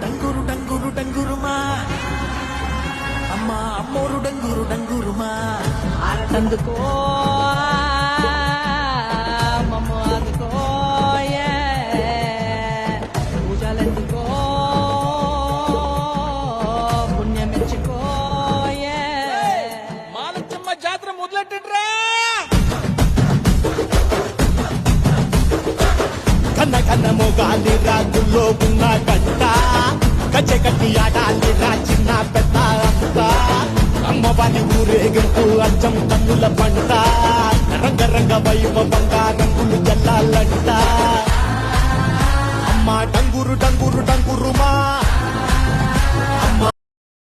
డంగురు డంగురు డంగురుమా అమ్మ అమ్మోరు డంగురు డంగురుమా అందుకో మమ్మ అందుకో పూజలందుకో పుణ్యమిచ్చుకో మాలచ్చమ్మ జాతర మొదలెట్టండ్రా కన్న కన్న మొగాలి రాజుల్లో ఉన్న గంట గచ్చ కట్టి ఆడాలి చిన్న పెద్ద అంతా అమ్మవారి ఊరేగింపు అచ్చం కన్నుల పంట రంగరంగ వైభవంగా రంగులు జల్లాలంట అమ్మ డంగురు డంగురు డంగురుమా